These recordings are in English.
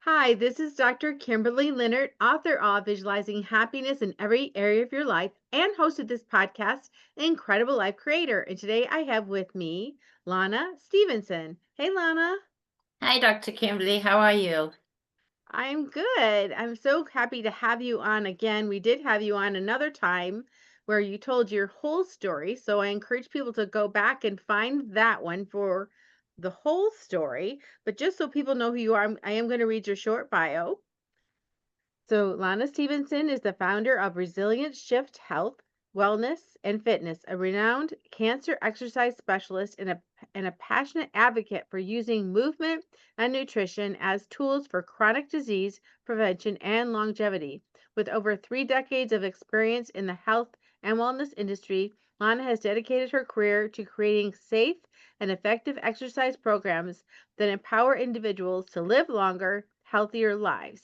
Hi, this is Dr. Kimberley Linert, author of Visualizing Happiness in Every Area of Your Life, and host of this podcast, Incredible Life Creator. And today I have with me Lana Stevenson. Hey, Lana. Hi, Dr. Kimberly. How are you? I'm good. I'm so happy to have you on again. We did have you on another time where you told your whole story. So I encourage people to go back and find that one for the whole story. But just so people know who you are, I am going to read your short bio. So, Lana Stevenson is the founder of Resilient Shift Health, Wellness, and Fitness, a renowned cancer exercise specialist and a passionate advocate for using movement and nutrition as tools for chronic disease prevention and longevity. With over 3 decades of experience in the health and wellness industry, Lana has dedicated her career to creating safe and effective exercise programs that empower individuals to live longer, healthier lives.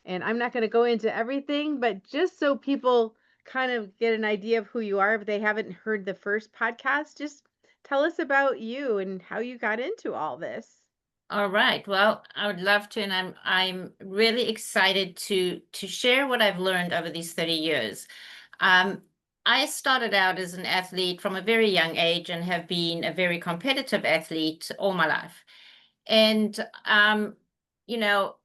And I'm not going to go into everything, but just so people kind of get an idea of who you are if they haven't heard the first podcast, just tell us about you and how you got into all this. All right. Well, I would love to, and I'm really excited to share what I've learned over these 30 years. Um, I started out as an athlete from a very young age and have been a very competitive athlete all my life. And you know,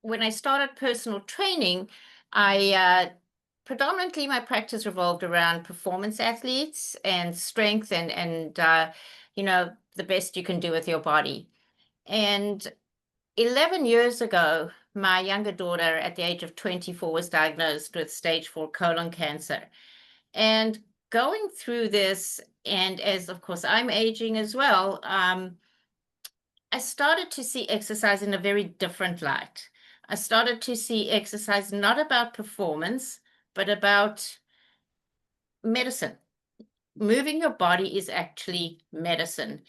when I started personal training, I predominantly my practice revolved around performance athletes and strength and the best you can do with your body. And 11 years ago, my younger daughter at the age of 24 was diagnosed with stage 4 colon cancer. And going through this, and as of course I'm aging as well, I started to see exercise in a very different light. I started to see exercise not about performance, but about medicine. Moving your body is actually medicine.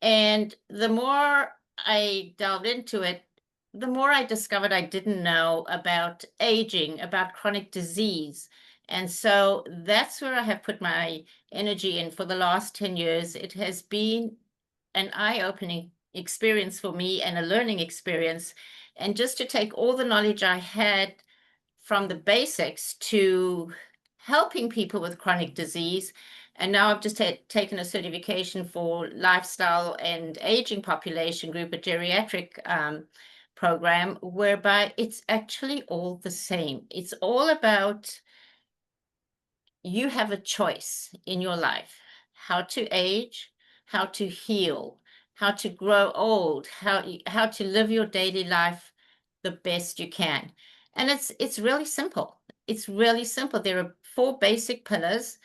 And the more I delved into it, the more I discovered I didn't know about aging, about chronic disease. And so that's where I have put my energy in for the last 10 years. It has been an eye-opening experience for me and a learning experience. And just to take all the knowledge I had from the basics to helping people with chronic disease. And now I've just taken a certification for lifestyle and aging population group, a geriatric program, whereby it's actually all the same. It's all about you have a choice in your life how to age, how to heal, how to grow old, how to live your daily life the best you can. And it's really simple. It's really simple. There are four basic pillars,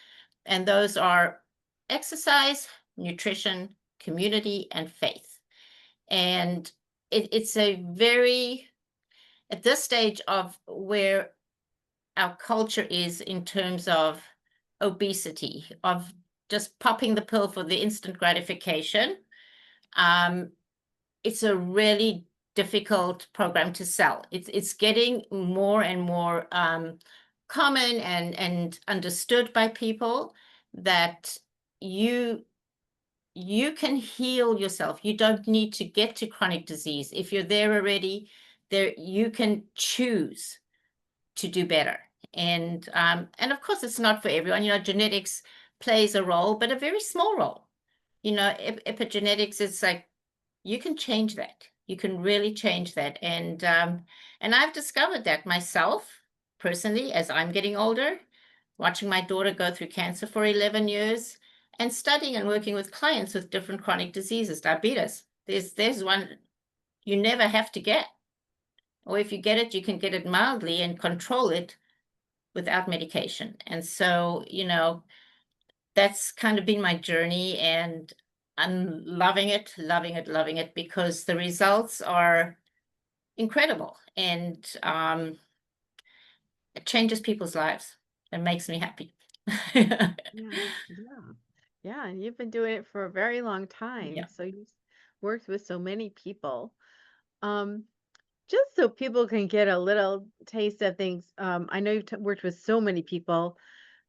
and those are exercise, nutrition, community, and faith. And it's a very at this stage of where our culture is in terms of obesity, of just popping the pill for the instant gratification. Um, it's a really difficult program to sell. It's getting more and more common and understood by people that you you can heal yourself. You don't need to get to chronic disease. If you're there already, there you can choose to do better. And of course, it's not for everyone. Genetics plays a role, but a very small role. Epigenetics is like you can change that. You can really change that. And I've discovered that myself personally as I'm getting older, watching my daughter go through cancer for 11 years, and studying and working with clients with different chronic diseases, diabetes. There's one you never have to get, or if you get it, you can get it mildly and control it without medication. And so, that's kind of been my journey, and I'm loving it, loving it, loving it because the results are incredible, and it changes people's lives. It makes me happy. Yeah, yeah, yeah. And you've been doing it for a very long time. Yeah. So you've worked with so many people. Um, just so people can get a little taste of things. I know you've worked with so many people.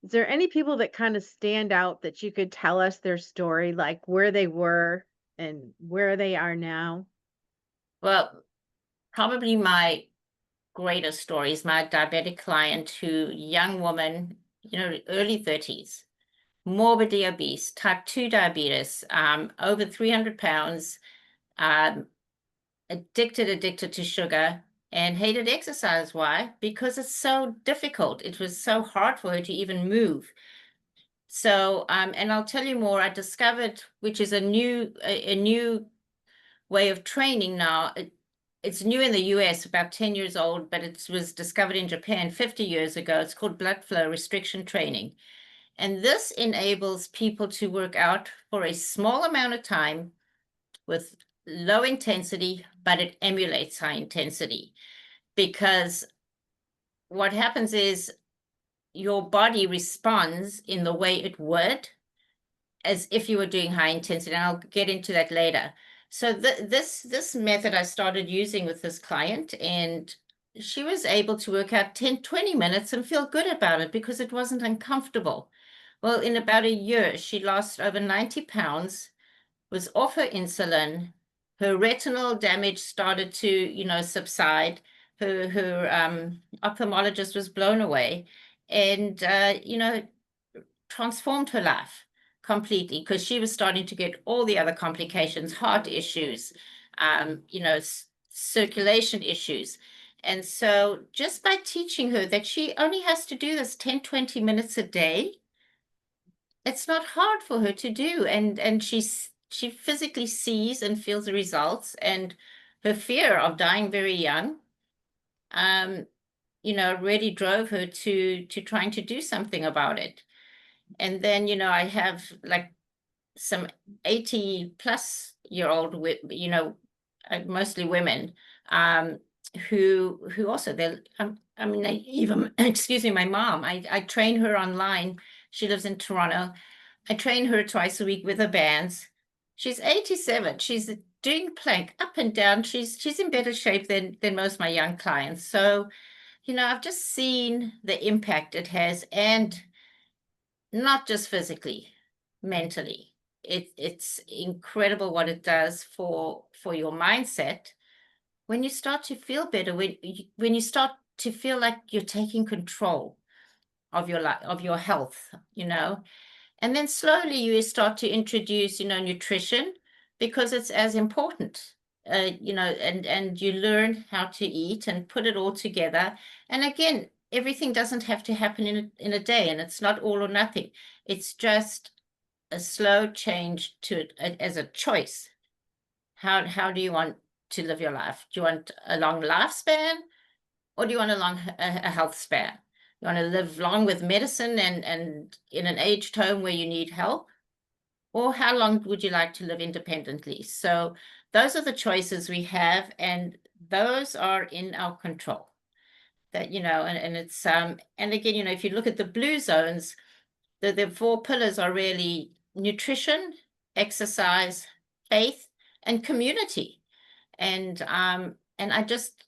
Is there any people that kind of stand out that you could tell us their story, like where they were and where they are now? Well, Probably my greatest story is my diabetic client who, young woman, early 30s, morbidly obese, type 2 diabetes, over 300 pounds, um, addicted to sugar, and hated exercise. Why? Because it's so difficult. It was so hard for her to even move. So, and I'll tell you more. I discovered, which is a new way of training now. It's new in the US, about 10 years old, but it was discovered in Japan 50 years ago. It's called blood flow restriction training. And this enables people to work out for a small amount of time with low intensity, but it emulates high intensity. Because what happens is your body responds in the way it would as if you were doing high intensity. And I'll get into that later. So this method I started using with this client, and she was able to work out 10, 20 minutes and feel good about it because it wasn't uncomfortable. Well, in about a year, she lost over 90 pounds, was off her insulin. Her retinal damage started to, subside. Her ophthalmologist was blown away, and transformed her life completely because she was starting to get all the other complications, heart issues, circulation issues. And so just by teaching her that she only has to do this 10, 20 minutes a day, it's not hard for her to do. And she physically sees and feels the results. And her fear of dying very young, um, really drove her to trying to do something about it. And then, I have like some 80-plus-year-old, mostly women, who also, I mean, they even, excuse me, my mom, I train her online. She lives in Toronto. I train her twice a week with her bands. She's 87. She's doing plank up and down. She's in better shape than most of my young clients. So, I've just seen the impact it has, and not just physically, mentally. It's incredible what it does for your mindset when you start to feel better, when you start to feel like you're taking control of your life, of your health, and then slowly you start to introduce, nutrition, because it's as important, and you learn how to eat and put it all together. And again, everything doesn't have to happen in a day, and it's not all or nothing. It's just a slow change to it as a choice. How do you want to live your life? Do you want a long lifespan, or do you want a health span? You want to live long with medicine and in an aged home where you need help? Or how long would you like to live independently? So those are the choices we have, and those are in our control. That, and it's and again, if you look at the blue zones, the four pillars are really nutrition, exercise, faith, and community. And I just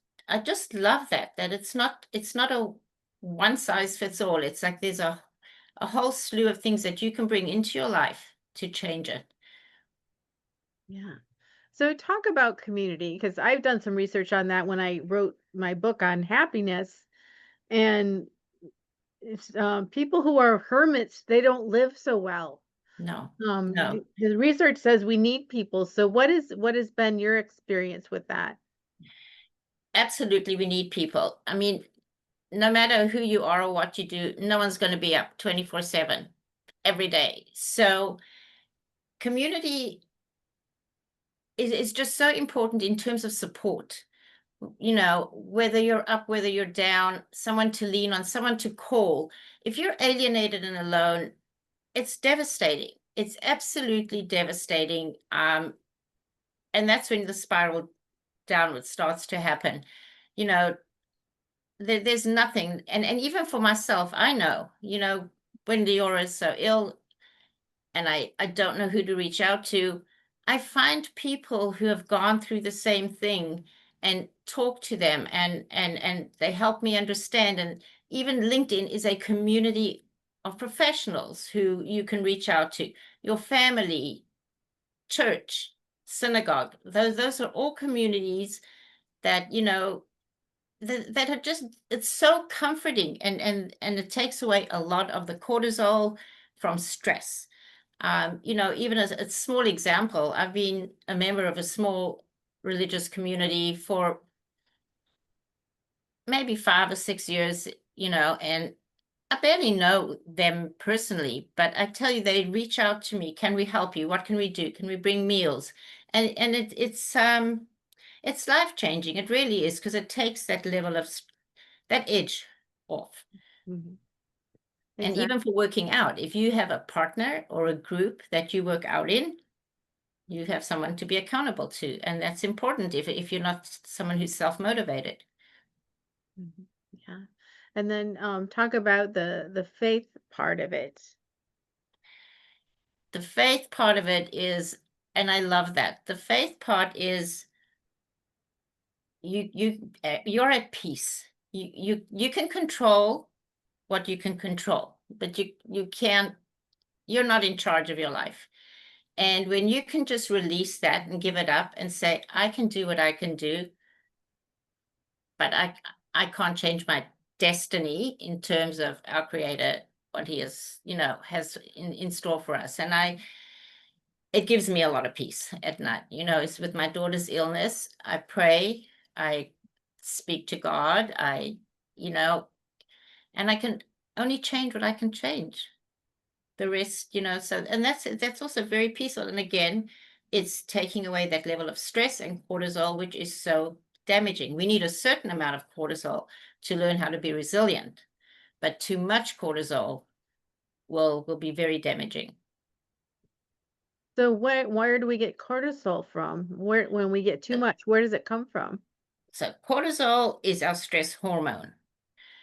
love that it's not a one size fits all. It's like there's a whole slew of things that you can bring into your life to change it. Yeah. So talk about community, because I've done some research on that when I wrote my book on happiness. And it's people who are hermits, they don't live so well. No, no, The research says we need people. So what has been your experience with that? absolutely. We need people. I mean, no matter who you are or what you do, no one's going to be up 24/7 every day. So community is just so important in terms of support. Whether you're up, whether you're down, someone to lean on, someone to call. If you're alienated and alone, it's devastating. It's absolutely devastating. And that's when the spiral downward starts to happen. You know, there's nothing, and even for myself, I know, when Leora is so ill and I don't know who to reach out to, I find people who have gone through the same thing and talk to them, and they help me understand. And even LinkedIn is a community of professionals who you can reach out to, your family, church, synagogue. Those are all communities that, that are just, it's so comforting, and it takes away a lot of the cortisol from stress. Even as a small example, I've been a member of a small religious community for maybe 5 or 6 years, and I barely know them personally, but I tell you, they reach out to me. Can we help you? What can we do? Can we bring meals? And it's life changing. It really is, because it takes that level of that edge off. Mhm. And even Exactly. for working out, if you have a partner or a group that you work out in, you have someone to be accountable to, and that's important if you're not someone who's self-motivated. Mhm. Yeah. And then talk about the faith part of it. The faith part of it is, and I love that. The faith part is you're at peace. You can control what you can control, but you can't, you're not in charge of your life. And when you can just release that and give it up and say, I can do what I can do, but I can't change my destiny in terms of our creator, what he is, has in store for us. And it gives me a lot of peace at night. It's with my daughter's illness. I pray, I speak to God, you know, and I can only change what I can change. The rest, so, and that's also very peaceful. And again, it's taking away that level of stress and cortisol, which is so damaging. We need a certain amount of cortisol to learn how to be resilient, but too much cortisol will be very damaging. So where do we get cortisol from? Where when we get too much, where does it come from? So cortisol is our stress hormone.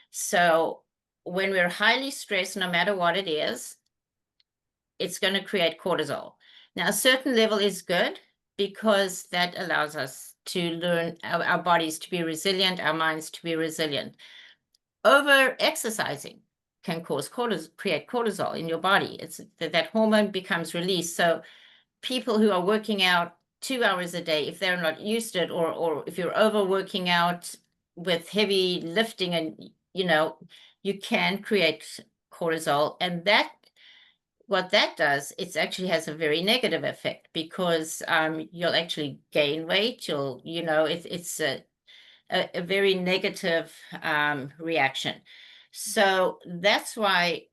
So when we're highly stressed, no matter what it is, it's going to create cortisol. Now, a certain level is good because that allows us to learn our bodies to be resilient, our minds to be resilient. Over exercising can create cortisol in your body. It's that hormone becomes released. So people who are working out 2 hours a day, if they're not used to it, or if you're over working out with heavy lifting, and you can create cortisol, and that what that does, it actually has a very negative effect, because you'll actually gain weight. It's a very negative reaction. So that's why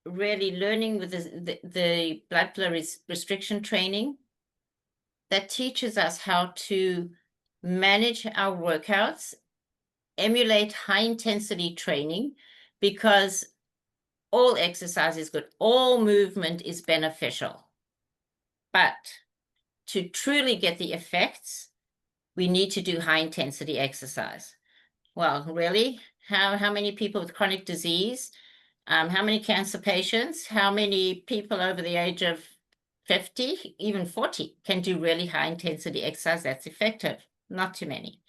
really learning with the blood flow restriction training, that teaches us how to manage our workouts, emulate high intensity training, because all exercise is good, all movement is beneficial. But to truly get the effects, we need to do high intensity exercise. Well, really? How many people with chronic disease? How many cancer patients? How many people over the age of 50, even 40, can do really high intensity exercise that's effective? Not too many.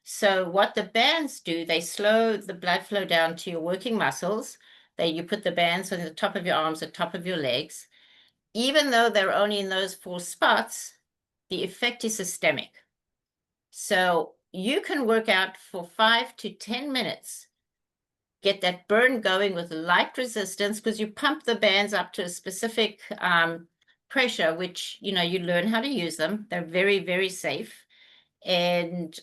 So what the bands do, they slow the blood flow down to your working muscles. You put the bands on the top of your arms, the top of your legs. Even though they're only in those 4 spots, the effect is systemic. So you can work out for 5 to 10 minutes, get that burn going with light resistance, because you pump the bands up to a specific pressure, which, you learn how to use them. They're very, very safe. And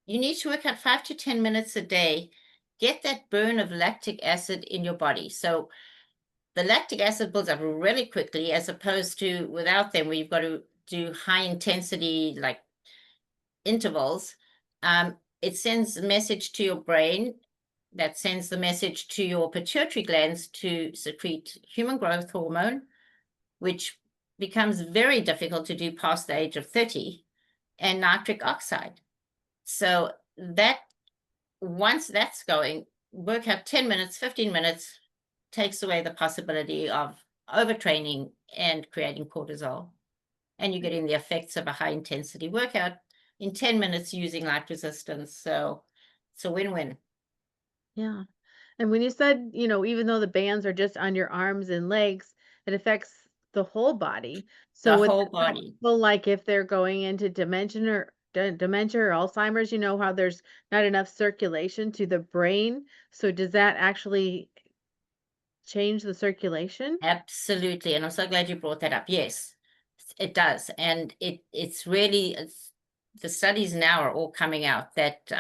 you need to work out 5 to 10 minutes a day, get that burn of lactic acid in your body. So the lactic acid builds up really quickly, as opposed to without them, where you've got to do high intensity, like intervals. It sends a message to your brain that sends the message to your pituitary glands to secrete human growth hormone, which becomes very difficult to do past the age of 30, and nitric oxide. So that once that's going, work out 10 minutes, 15 minutes, takes away the possibility of overtraining and creating cortisol. And you're getting the effects of a high intensity workout in 10 minutes using light resistance. So it's a win-win. Yeah. And when you said, even though the bands are just on your arms and legs, it affects the whole body. So The would whole that body. helpful, like if they're going into dimension or dementia or Alzheimer's, you know how there's not enough circulation to the brain. So does that actually change the circulation? Absolutely. And I'm so glad you brought that up. Yes, it does. And it's really, the studies now are all coming out that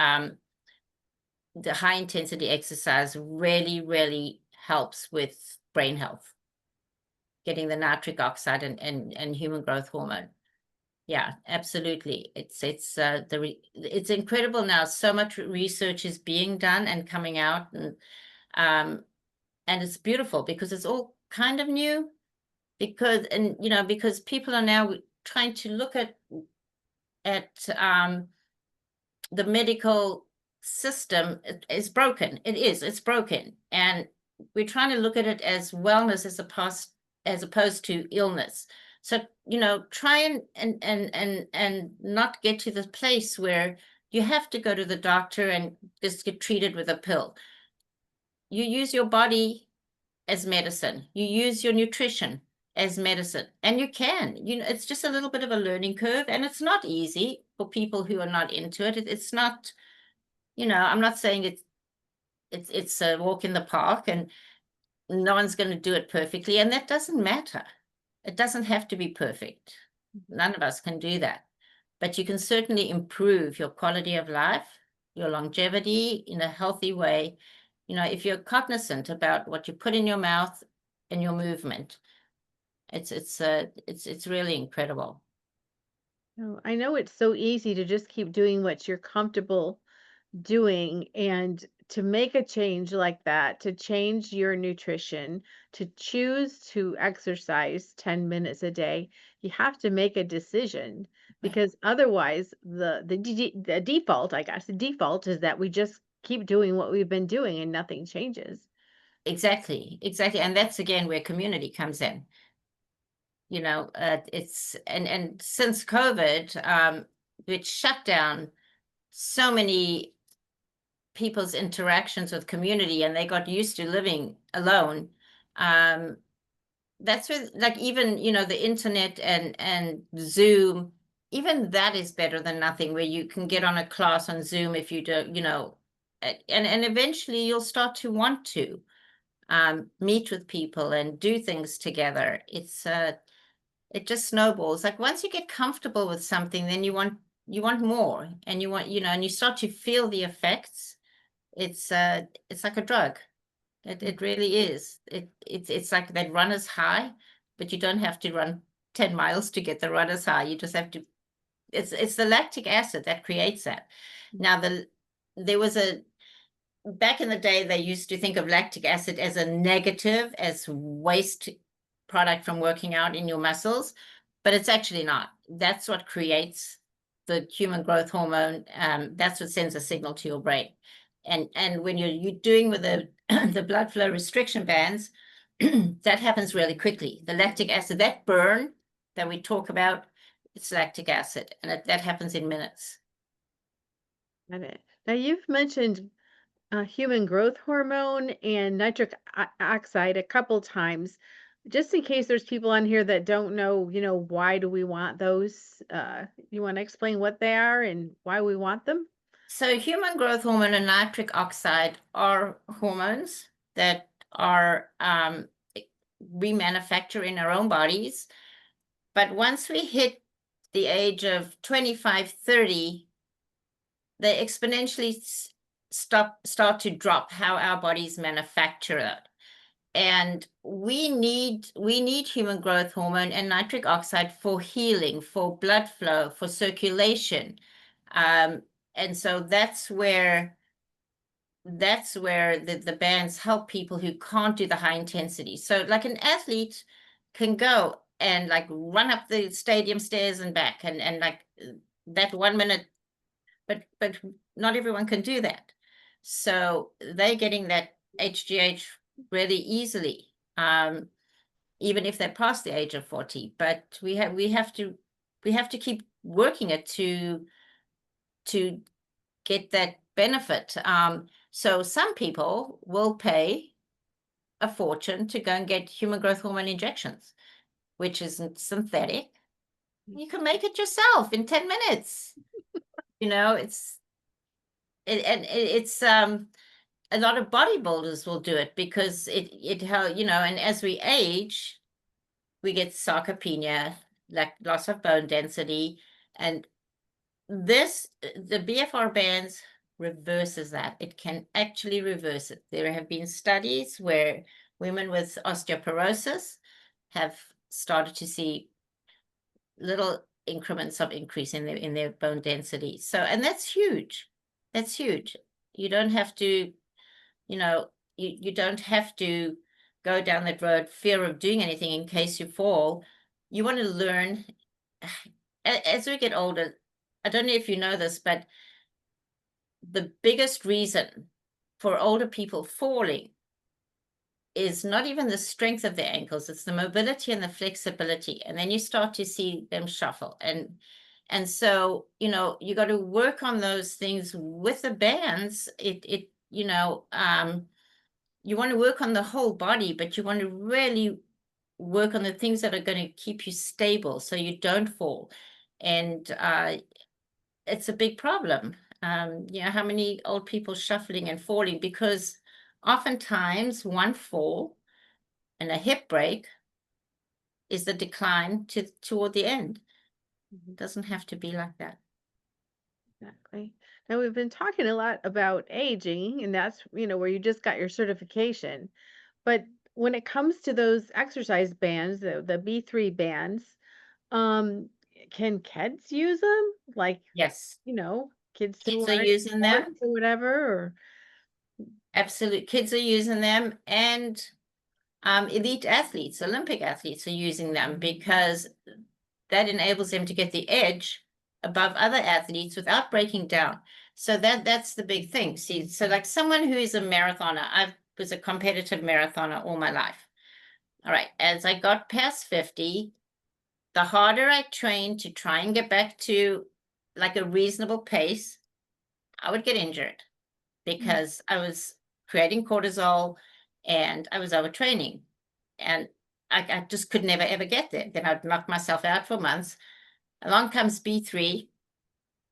the high intensity exercise really, really helps with brain health, getting the nitric oxide and human growth hormone. Yeah, absolutely. It's incredible now. So much research is being done and coming out, um and it's beautiful because it's all kind of new, because people are now trying to look at the medical system is broken. It's broken, and we're trying to look at it as wellness as opposed to illness. So try and not get to the place where you have to go to the doctor and just get treated with a pill. You use your body as medicine. You use your nutrition as medicine. And it's just a little bit of a learning curve, and it's not easy for people who are not into it. It's not, I'm not saying it's a walk in the park and no one's going to do it perfectly, and that doesn't matter. It doesn't have to be perfect. None of us can do that. But you can certainly improve your quality of life, your longevity in a healthy way, if you're cognizant about what you put in your mouth and your movement. It's really incredible. No, I know it's so easy to just keep doing what you're comfortable doing, and to make a change like that, to change your nutrition, to choose to exercise 10 minutes a day, you have to make a decision, because otherwise the default, I guess, the default is that we just keep doing what we've been doing and nothing changes. Exactly, exactly. And that's again where community comes in. It's and since COVID, which shut down so many people's interactions with community, and they got used to living alone. Um, that's where, like, even the internet and Zoom, even that is better than nothing. Where you can get on a class on Zoom if you do, and eventually you'll start to want to meet with people and do things together. It just snowballs. Like once you get comfortable with something, then you want more, and and you start to feel the effects. It's like a drug. It really is. It's like that runner's high, but you don't have to run 10 miles to get the runner's high. You just have to. It's the lactic acid that creates that. Now there was a back in the day, they used to think of lactic acid as a negative, as waste product from working out in your muscles, but it's actually not. That's what creates the human growth hormone. That's what sends a signal to your brain. And when you're doing with the the blood flow restriction bands, that happens really quickly. The lactic acid, that burn that we talk about, it's lactic acid, and that happens in minutes. Got it. Now you've mentioned human growth hormone and nitric oxide a couple times. Just in case there's people on here that don't know, why do we want those? You want to explain what they are and why we want them? So human growth hormone and nitric oxide are hormones that are we manufacture in our own bodies. But once we hit the age of 25, 30, they exponentially start to drop how our bodies manufacture it. And we need human growth hormone and nitric oxide for healing, for blood flow, for circulation. Um, and so that's where the bands help people who can't do the high intensity. So like an athlete can go and like run up the stadium stairs and back, and like that 1 minute, but not everyone can do that. So they're getting that HGH really easily, even if they're past the age of 40. But we have to keep working it to get that benefit. So some people will pay a fortune to go and get human growth hormone injections, which isn't synthetic. You can make it yourself in 10 minutes. it's it's a lot of bodybuilders will do it because it help, and as we age, we get sarcopenia, like loss of bone density, and the BFR bands reverses that. It can actually reverse it. There have been studies where women with osteoporosis have started to see little increments of increase in their bone density. So, and that's huge. That's huge. You don't have to, you know, you don't have to go down that road, fear of doing anything in case you fall. You want to learn as we get older. I don't know if you know this, but the biggest reason for older people falling is not even the strength of their ankles, it's the mobility and the flexibility. And then you start to see them shuffle. And so, you got to work on those things with the bands. You want to work on the whole body, but you want to really work on the things that are going to keep you stable so you don't fall. And it's a big problem. How many old people shuffling and falling because oftentimes one fall and a hip break is the decline toward the end. Mhm. It doesn't have to be like that. Exactly. Now we've been talking a lot about aging, and that's, where you just got your certification. But when it comes to those exercise bands, the B3 bands, um, can kids use them? Like, Yes, kids who kids are are in using them. sports or whatever, or Absolute kids are using them, and elite athletes, Olympic athletes are using them because that enables them to get the edge above other athletes without breaking down. So that's the big thing. See, so like someone who is a marathoner, I was a competitive marathoner all my life. All right, as I got past 50, the harder I trained to try and get back to like a reasonable pace, I would get injured Mm. because I was creating cortisol and I was overtraining. And I just could never ever get there. Then I'd knock myself out for months. Along comes B3.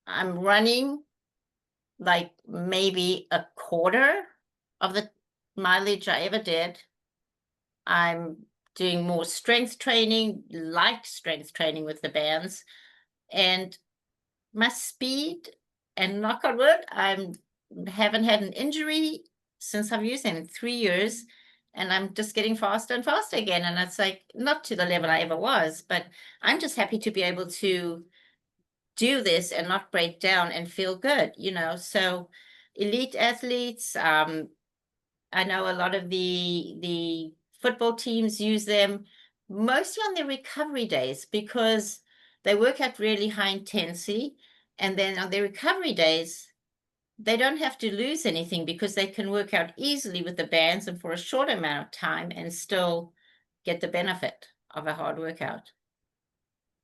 I'm running like maybe a quarter of the mileage I ever did. I'm doing more strength training, light strength training with the bands, and my speed, and knock on wood, I haven't had an injury since I've used them in 3 years, and I'm just getting faster and faster again. And it's like not to the level I ever was, but I'm just happy to be able to do this and not break down and feel good. So elite athletes, I know a lot of the football teams use them mostly on their recovery days because they work at really high intensity, and then on their recovery days, they don't have to lose anything because they can work out easily with the bands and for a short amount of time and still get the benefit of a hard workout.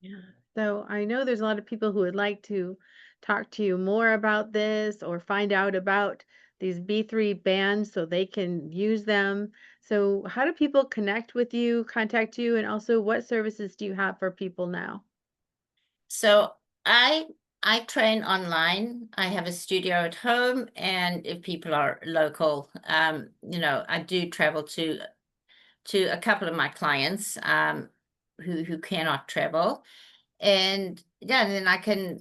Yeah. So I know there's a lot of people who would like to talk to you more about this or find out about these B3 bands so they can use them. So how do people connect with you, contact you, and also what services do you have for people now? So I I train online. I have a studio at home, and if people are local, I do travel to a couple of my clients who cannot travel. And yeah, and then I can,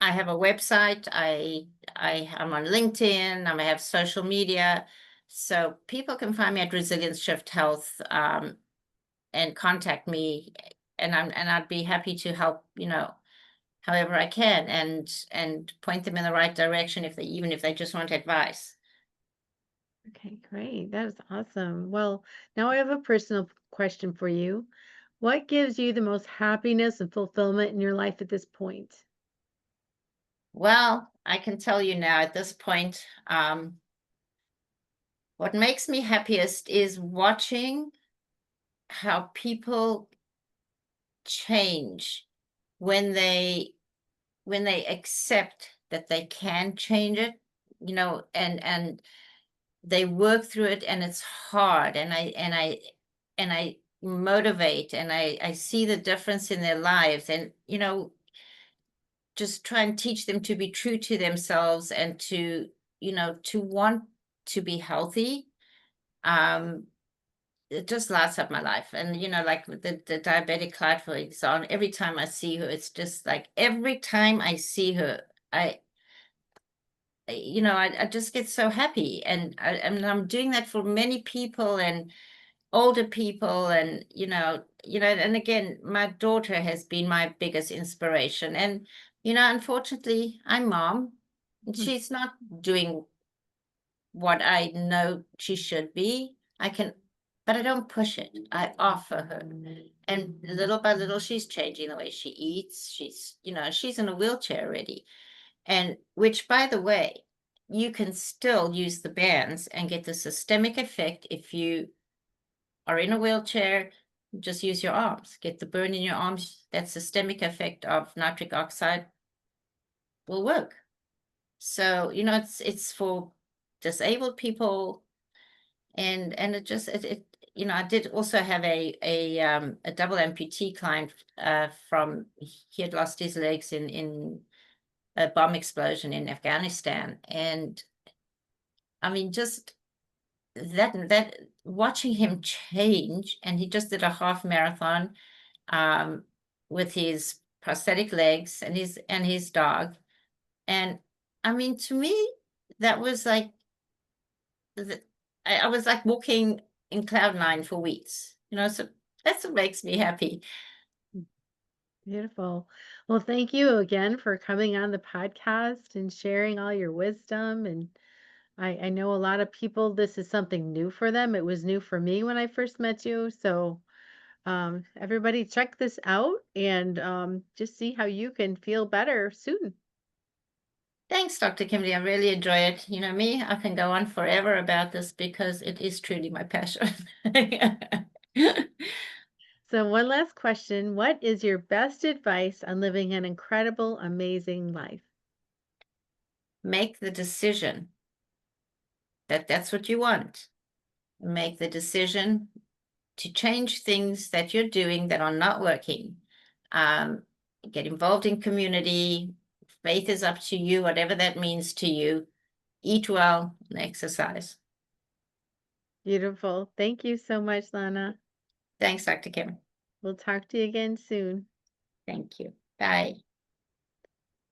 I have a website. I'm on LinkedIn. I have social media, so people can find me at Resilience Shift Health and contact me, and I'd be happy to help. However I can, and point them in the right direction even if they just want advice. Okay, great. That is awesome. Well, now I have a personal question for you. What gives you the most happiness and fulfillment in your life at this point? Well, I can tell you now at this point, what makes me happiest is watching how people change when they accept that they can change it, and they work through it, and it's hard, and I motivate, and I see the difference in their lives, and just try and teach them to be true to themselves and to, to want to be healthy. Um, it just lights up my life. And, like with the diabetic Clyde, for example, every time I see her, it's just like every time I see her, I, I just get so happy. And I'm doing that for many people and older people. And, and again, my daughter has been my biggest inspiration. And, unfortunately, I'm mom. And Mhm. she's not doing what I know she should be. But I don't push it. I offer her. And little by little, she's changing the way she eats. She's in a wheelchair already. And which, by the way, you can still use the bands and get the systemic effect if you are in a wheelchair. Just use your arms, get the burn in your arms. That systemic effect of nitric oxide will work. So, it's for disabled people. And I did also have a double amputee client, from he had lost his legs in a bomb explosion in Afghanistan. And I mean, just that watching him change. And he just did a half marathon, um, with his prosthetic legs and his dog. And I mean, to me, that was like th- I was like walking in cloud nine for weeks. So that's what makes me happy. Beautiful. Well, thank you again for coming on the podcast and sharing all your wisdom. And I know a lot of people, this is something new for them. It was new for me when I first met you. So, everybody check this out and just see how you can feel better soon. Thanks, Dr. Kimberly. I really enjoy it. You know me, I can go on forever about this because it is truly my passion. So, one last question. What is your best advice on living an incredible, amazing life? Make the decision that that's what you want. Make the decision to change things that you're doing that are not working. Um, get involved in community. Faith is up to you, whatever that means to you. Eat well and exercise. Beautiful. Thank you so much, Lana. Thanks, Dr. Kim. We'll talk to you again soon. Thank you. Bye.